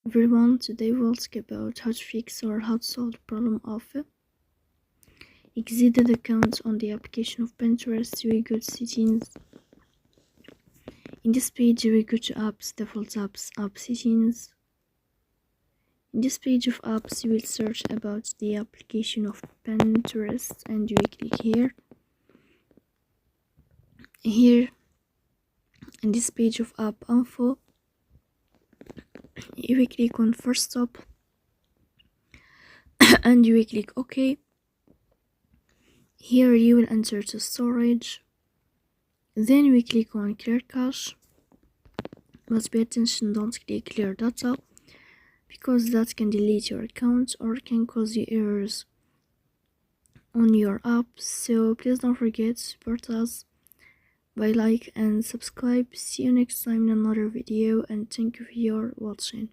Everyone, today we'll talk about how to fix or how to solve the problem of exceeded account on the application of Pinterest. We go to settings. In this page we go to apps, default apps, app settings. In this page of apps you will search about the application of Pinterest and you will click here. Here in this page of app info you will click on first stop and you will click OK. Here you will enter to storage, then we click on clear cache, but pay attention, don't click clear data because that can delete your account or can cause you errors on your app. So please don't forget to support us by like and subscribe. See you next time in another video and thank you for your watching.